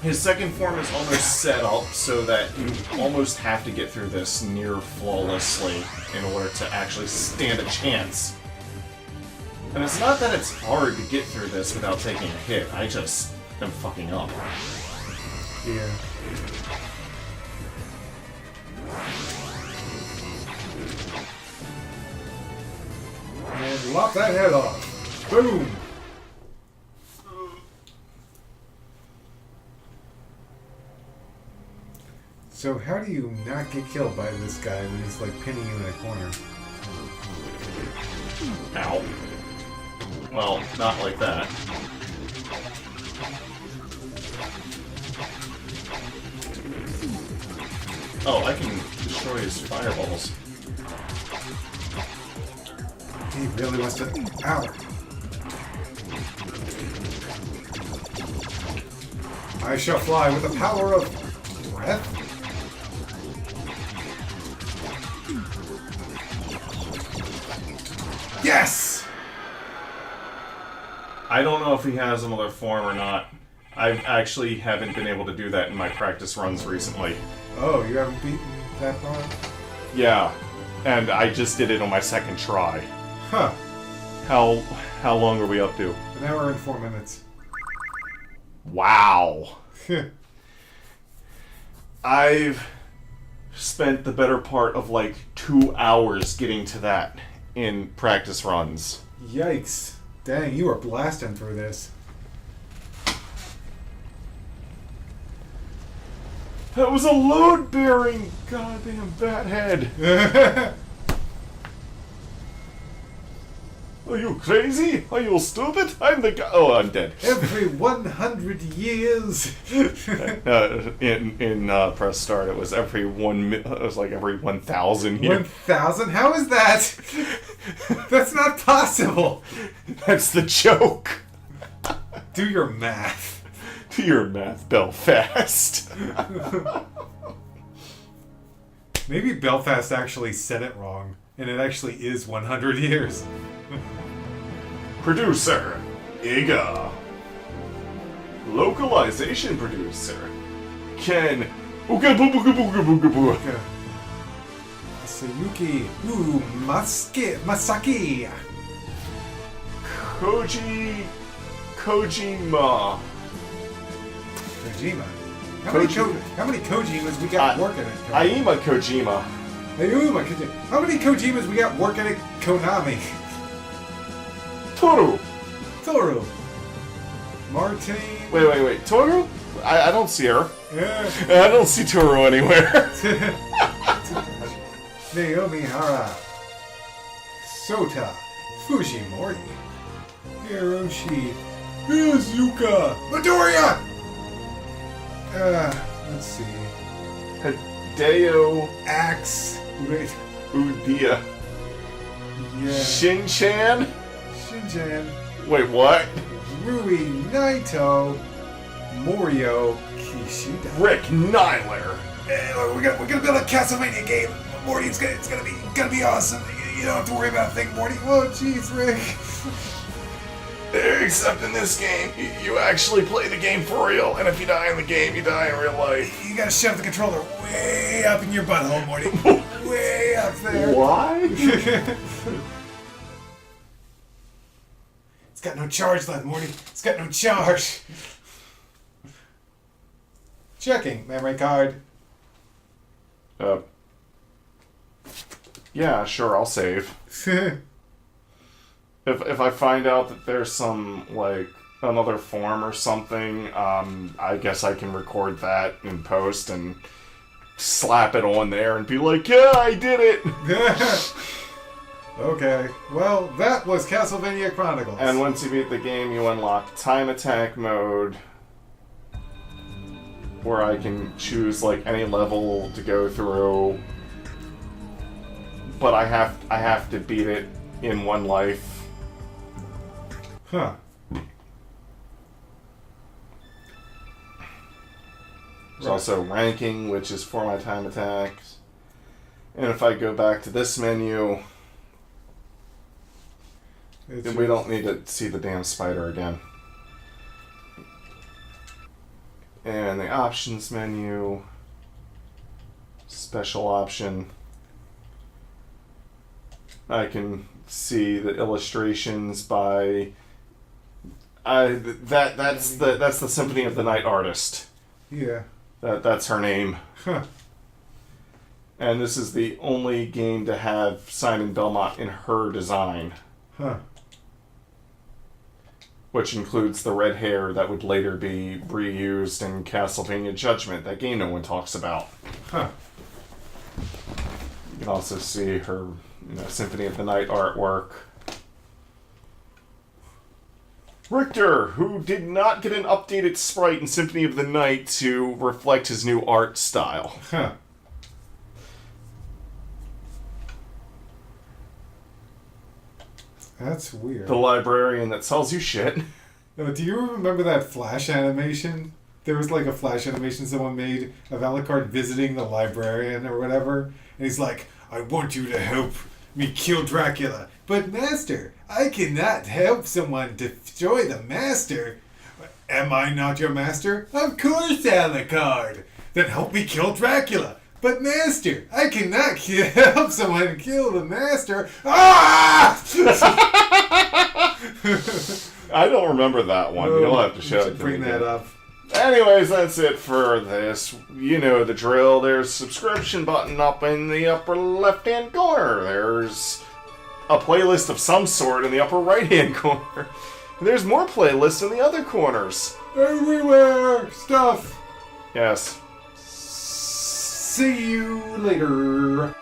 his second form is almost set up so that you almost have to get through this near flawlessly in order to actually stand a chance. And it's not that it's hard to get through this without taking a hit, I just am fucking up. Yeah. And lop that head off. Boom! So how do you not get killed by this guy when he's like pinning you in a corner? Ow. Well, not like that. Oh, I can destroy his fireballs. He really wants to... Ow! I shall fly with the power of breath. Yes! I don't know if he has another form or not. I actually haven't been able to do that in my practice runs recently. Oh, you haven't beaten that far? Yeah, and I just did it on my second try. Huh. How long are we up to? An hour and 4 minutes. Wow. I've spent the better part of like 2 hours getting to that in practice runs. Yikes. Dang, you are blasting through this. That was a load-bearing goddamn bat head. Are you crazy? Are you stupid? I'm the guy. Oh, I'm dead. Every 100 years. In press start, it was every it was like every 1,000 years. 1,000? How is that? That's not possible. That's the joke. Do your math. Do your math, Belfast. Maybe Belfast actually said it wrong, and it actually is 100 years. Producer, Iga. Localization producer, Ken. Ooga boo boo boo boo boo boo. Sayuki Masaki. Kojima. Kojima. How many Kojimas we got working at Konami? Aima Kojima. Ayuma Kojima. How many Kojimas we got working at Konami? Toru. Martin. Wait. Toru? I don't see her. Yeah. I don't see Toru anywhere. Naomi Hara. Sota. Fujimori. Hiroshi. Izuka. Midoriya! Let's see. Hideo Axe. Wait. Udia. Yeah. Shin-chan? Shinjan. Wait, what? Rui Naito. Morio Kishida. Rick Nyler. We're gonna build a Castlevania game, Morty. It's gonna be awesome. You don't have to worry about a thing, Morty. Oh, jeez, Rick. Except in this game, you actually play the game for real, and if you die in the game, you die in real life. You gotta shove the controller way up in your butthole, Morty. Way up there. Why? It's got no charge left, Morty. It's got no charge. Checking memory card. Yeah, sure, I'll save. If I find out that there's some, like, another form or something, I guess I can record that in post and slap it on there and be like, yeah, I did it! Okay, well, that was Castlevania Chronicles. And once you beat the game, you unlock time attack mode, where I can choose, like, any level to go through. But I have to beat it in one life. Huh. There's also ranking, which is for my time attacks. And if I go back to this menu, then we don't need to see the damn spider again. And the options menu, special option. I can see the illustrations by that's the Symphony of the Night artist. Yeah. That's her name. Huh. And this is the only game to have Simon Belmont in her design. Huh. which includes the red hair that would later be reused in Castlevania Judgment, that game no one talks about. Huh. You can also see her Symphony of the Night artwork. Richter, who did not get an updated sprite in Symphony of the Night to reflect his new art style. Huh. That's weird. The librarian that sells you shit. Do you remember that Flash animation? There was like a Flash animation someone made of Alucard visiting the librarian or whatever. And he's like, I want you to help me kill Dracula. But Master, I cannot help someone destroy the Master. Am I not your master? Of course, Alucard. Then help me kill Dracula. But Master, I cannot help someone kill the Master. Ah! I don't remember that one. You'll have to show it to bring me. that up. Anyways, that's it for this. You know the drill. There's a subscription button up in the upper left-hand corner. There's a playlist of some sort in the upper right-hand corner. And there's more playlists in the other corners. Everywhere! Stuff! Yes. See you later.